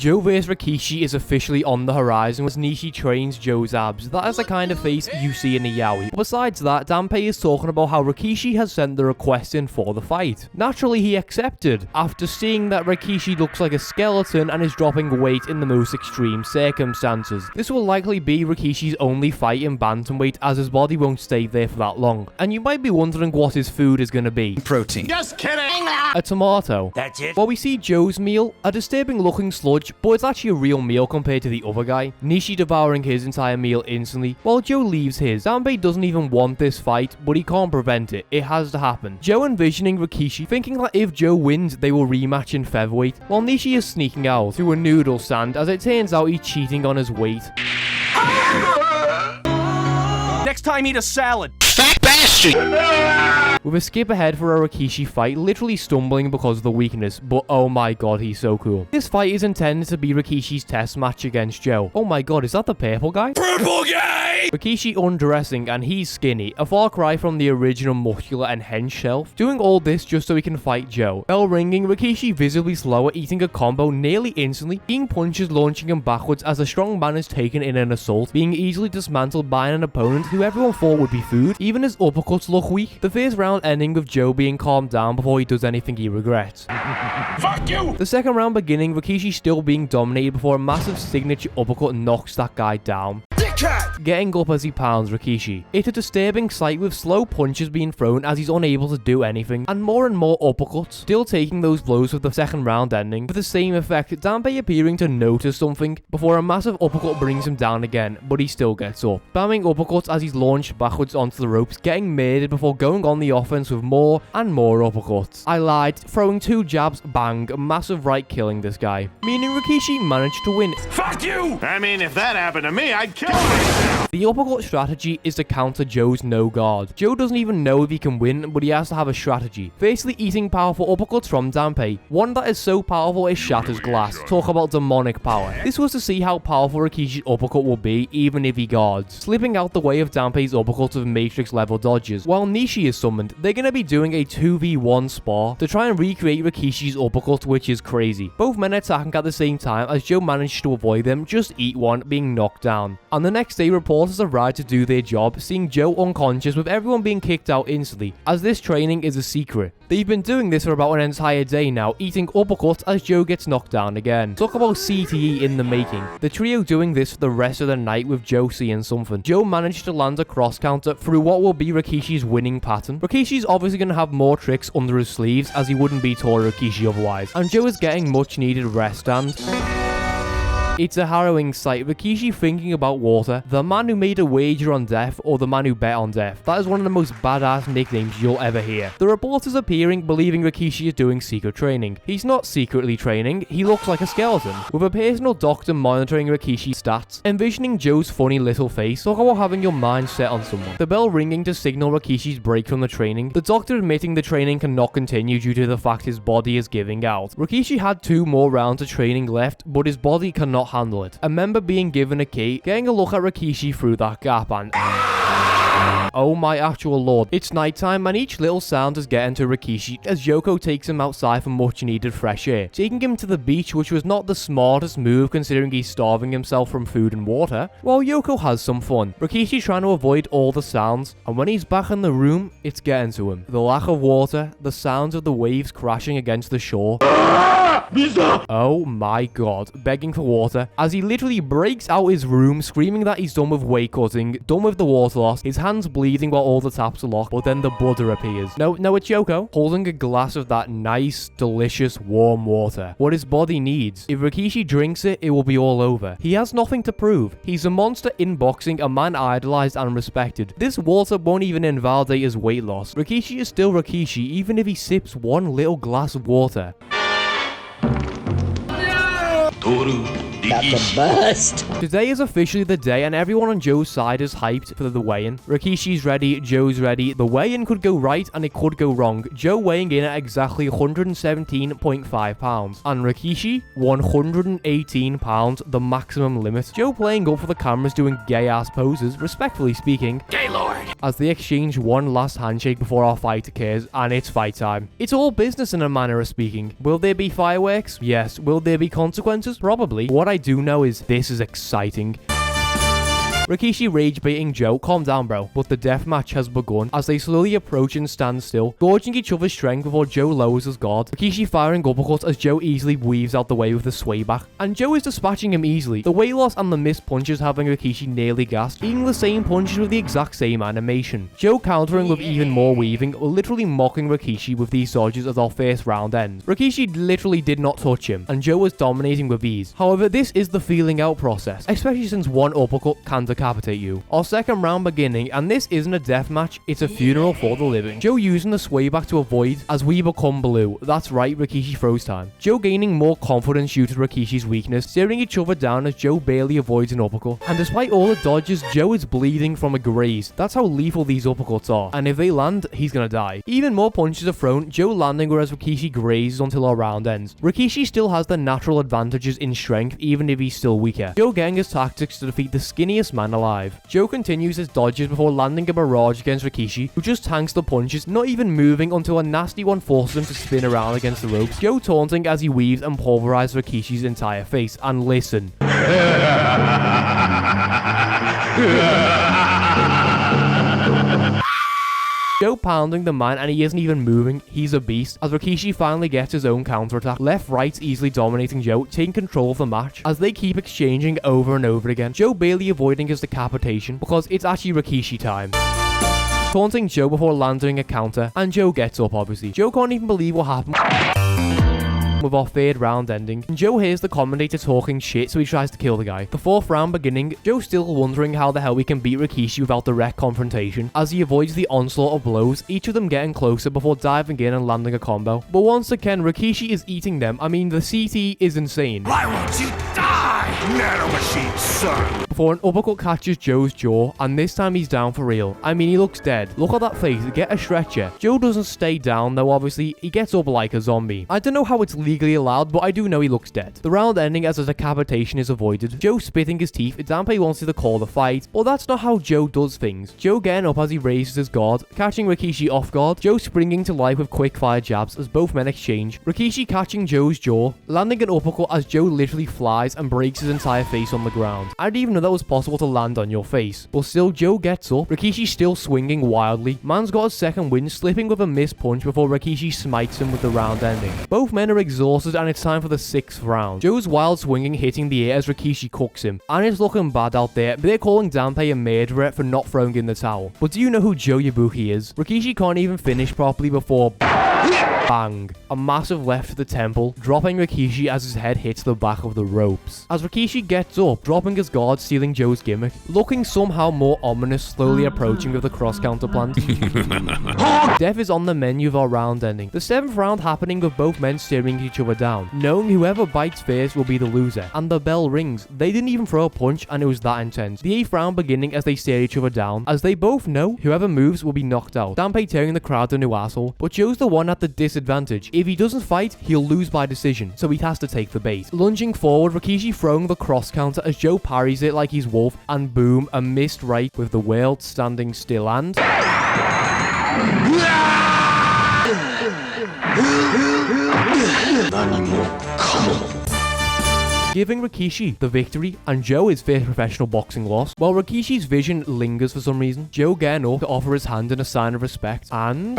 Joe vs Rikiishi is officially on the horizon as Nishi trains Joe's abs. That is the kind of face you see in a yaoi. Besides that, Danpei is talking about how Rikiishi has sent the request in for the fight. Naturally, he accepted, after seeing that Rikiishi looks like a skeleton and is dropping weight in the most extreme circumstances. This will likely be Rikishi's only fight in bantamweight, as his body won't stay there for that long. And you might be wondering what his food is going to be. Protein. Just kidding! A tomato. That's it? While we see Joe's meal, a disturbing looking sludge, but it's actually a real meal compared to the other guy. Nishi devouring his entire meal instantly, while Joe leaves his. Danpei doesn't even want this fight, but he can't prevent it. It has to happen. Joe envisioning Rikiishi, thinking that if Joe wins, they will rematch in featherweight, while Nishi is sneaking out through a noodle stand, as it turns out he's cheating on his weight. Next time, eat a salad. Fat bastard! With a skip ahead for a Rikiishi fight, literally stumbling because of the weakness, but oh my god, he's so cool. This fight is intended to be Rikishi's test match against Joe. Oh my god, is that the purple guy? Purple guy! Rikiishi undressing, and he's skinny, a far cry from the original muscular and hench self. Doing all this just so he can fight Joe. Bell ringing, Rikiishi visibly slower, eating a combo nearly instantly, being punches launching him backwards as a strong man is taken in an assault, being easily dismantled by an opponent who everyone thought would be food. Even his uppercuts look weak. The first round ending with Joe being calmed down before he does anything he regrets. Fuck you! The second round beginning, Rikiishi still being dominated before a massive signature uppercut knocks that guy down. Getting up as he pounds Rikiishi. It's a disturbing sight with slow punches being thrown as he's unable to do anything, and more uppercuts, still taking those blows with the second round ending, with the same effect, Danpei appearing to notice something, before a massive uppercut brings him down again, but he still gets up. Spamming uppercuts as he's launched backwards onto the ropes, getting murdered before going on the offense with more and more uppercuts. I lied, throwing 2 jabs, bang, massive right killing this guy, meaning Rikiishi managed to win. Fuck you! I mean, if that happened to me, I'd kill myself. The uppercut strategy is to counter Joe's no guard. Joe doesn't even know if he can win, but he has to have a strategy. Firstly, eating powerful uppercuts from Danpei. One that is so powerful it shatters glass. Talk about demonic power. This was to see how powerful Rikishi's uppercut will be, even if he guards. Slipping out the way of Danpei's uppercuts with Matrix level dodges. While Nishi is summoned, they're going to be doing a 2v1 spar to try and recreate Rikishi's uppercut, which is crazy. Both men attacking at the same time as Joe managed to avoid them, just eat one, being knocked down. On the next day, reporters arrived to do their job, seeing Joe unconscious with everyone being kicked out instantly, as this training is a secret. They've been doing this for about an entire day now, eating uppercuts as Joe gets knocked down again. Talk about CTE in the making. The trio doing this for the rest of the night with Joe seeing something. Joe managed to land a cross counter through what will be Rikishi's winning pattern. Rikishi's obviously going to have more tricks under his sleeves, as he wouldn't be Toru Rikishi otherwise, and Joe is getting much needed rest and... It's a harrowing sight. Rikiishi thinking about water, the man who made a wager on death, or the man who bet on death. That is one of the most badass nicknames you'll ever hear. The reporters appearing, believing Rikiishi is doing secret training. He's not secretly training, he looks like a skeleton, with a personal doctor monitoring Rikishi's stats, envisioning Joe's funny little face. Talk about having your mind set on someone. The bell ringing to signal Rikishi's break from the training, the doctor admitting the training cannot continue due to the fact his body is giving out. Rikiishi had 2 more rounds of training left, but his body cannot handle it. A member being given a key, getting a look at Rikiishi through that gap, and... oh my actual lord. It's nighttime and each little sound is getting to Rikiishi as Yoko takes him outside for much needed fresh air, taking him to the beach, which was not the smartest move considering he's starving himself from food and water, while Yoko has some fun. Rikiishi trying to avoid all the sounds, and when he's back in the room, it's getting to him. The lack of water, the sounds of the waves crashing against the shore. Oh my god, begging for water, as he literally breaks out his room, screaming that he's done with weight cutting, done with the water loss, his hands bleeding while all the taps are locked, but then the Buddha appears. No, it's Yoko, holding a glass of that nice, delicious, warm water. What his body needs. If Rikiishi drinks it, it will be all over. He has nothing to prove. He's a monster in boxing, a man idolized and respected. This water won't even invalidate his weight loss. Rikiishi is still Rikiishi, even if he sips one little glass of water. About to bust. Today is officially the day and everyone on Joe's side is hyped for the weigh-in. Rikishi's ready, Joe's ready. The weigh-in could go right and it could go wrong. Joe weighing in at exactly 117.5 pounds and Rikiishi 118 pounds, the maximum limit. Joe playing up for the cameras doing gay ass poses, respectfully speaking. Gaylord. As they exchange one last handshake before our fight occurs, and it's fight time. It's all business in a manner of speaking. Will there be fireworks? Yes. Will there be consequences? Probably. What I do know is this is exciting. Rikiishi rage-baiting Joe, calm down bro, but the deathmatch has begun as they slowly approach and stand still, gorging each other's strength before Joe lowers his guard. Rikiishi firing uppercuts as Joe easily weaves out the way with the sway back, and Joe is dispatching him easily. The weight loss and the missed punches having Rikiishi nearly gassed, eating the same punches with the exact same animation. Joe countering with even more weaving, literally mocking Rikiishi with these dodges as our first round ends. Rikiishi literally did not touch him, and Joe was dominating with ease. However, this is the feeling out process, especially since one uppercut can decapitate you. Our second round beginning, and this isn't a death match, it's a funeral for the living. Joe using the sway back to avoid as we become blue. That's right, Rikiishi throws time. Joe gaining more confidence due to Rikishi's weakness, staring each other down as Joe barely avoids an uppercut. And despite all the dodges, Joe is bleeding from a graze. That's how lethal these uppercuts are, and if they land, he's gonna die. Even more punches are thrown, Joe landing whereas Rikiishi grazes until our round ends. Rikiishi still has the natural advantages in strength even if he's still weaker. Joe getting his tactics to defeat the skinniest man alive. Joe continues his dodges before landing a barrage against Rikiishi, who just tanks the punches, not even moving until a nasty one forces him to spin around against the ropes. Joe taunting as he weaves and pulverizes Rikishi's entire face. And listen. Joe pounding the man and he isn't even moving, he's a beast, as Rikiishi finally gets his own counterattack. Left, right easily dominating Joe, taking control of the match as they keep exchanging over and over again. Joe barely avoiding his decapitation because it's actually Rikiishi time. Taunting Joe before landing a counter, and Joe gets up obviously. Joe can't even believe what happened with our third round ending, and Joe hears the commentator talking shit, so he tries to kill the guy. The fourth round beginning, Joe still wondering how the hell we can beat Rikiishi without direct confrontation, as he avoids the onslaught of blows, each of them getting closer before diving in and landing a combo. But once again, Rikiishi is eating them. I mean, the CT is insane. Why won't you die, nanomachine, sir? Before an uppercut catches Joe's jaw, and this time he's down for real. I mean, he looks dead. Look at that face, get a stretcher. Joe doesn't stay down though, obviously. He gets up like a zombie. I don't know how it's legally allowed, but I do know he looks dead. The round ending as a decapitation is avoided. Joe spitting his teeth. Dampe wants to call the fight, but that's not how Joe does things. Joe getting up as he raises his guard, catching Rikiishi off guard. Joe springing to life with quick fire jabs as both men exchange. Rikiishi catching Joe's jaw, landing an uppercut as Joe literally flies and breaks his entire face on the ground. I didn't even know that was possible to land on your face. But still, Joe gets up. Rikiishi still swinging wildly. Man's got a second win, slipping with a missed punch before Rikiishi smites him with the round ending. Both men are exhausted and it's time for the sixth round. Joe's wild swinging hitting the air as Rikiishi cooks him. And it's looking bad out there. They're calling Dampe a murderer for not throwing in the towel. But do you know who Joe Yabuki is? Rikiishi can't even finish properly before bang. A massive left to the temple, dropping Rikiishi as his head hits the back of the ropes. As Rikiishi gets up, dropping his guard, stealing Joe's gimmick, looking somehow more ominous, slowly approaching with the cross counter plant. Death is on the menu of our round ending. The seventh round happening with both men staring each other down, knowing whoever bites first will be the loser. And the bell rings. They didn't even throw a punch and it was that intense. The eighth round beginning as they stare each other down, as they both know whoever moves will be knocked out. Dampe tearing the crowd a new asshole, but Joe's the one at the disadvantage. If he doesn't fight, he'll lose by decision, so he has to take the bait. Lunging forward, Rikiishi throwing the cross counter as Joe parries it like he's Wolf, and boom, a missed right with the world standing still and giving Rikiishi the victory and Joe his first professional boxing loss. While Rikishi's vision lingers for some reason, Joe getting up to offer his hand in a sign of respect and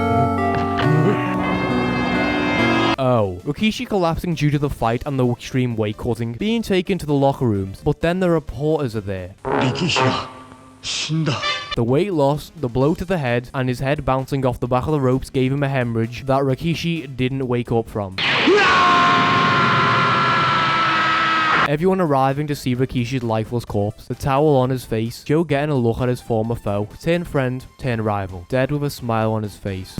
oh, Rikiishi collapsing due to the fight and the extreme weight cutting, being taken to the locker rooms, but then the reporters are there. The weight loss, the blow to the head, and his head bouncing off the back of the ropes gave him a hemorrhage that Rikiishi didn't wake up from. Everyone arriving to see Rikishi's lifeless corpse, the towel on his face, Joe getting a look at his former foe, turn friend, turn rival, dead with a smile on his face.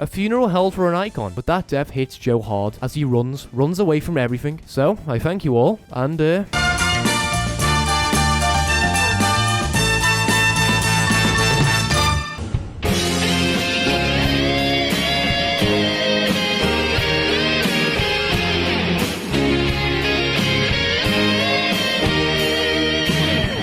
A funeral held for an icon, but that death hits Joe hard as he runs away from everything. So, I thank you all, and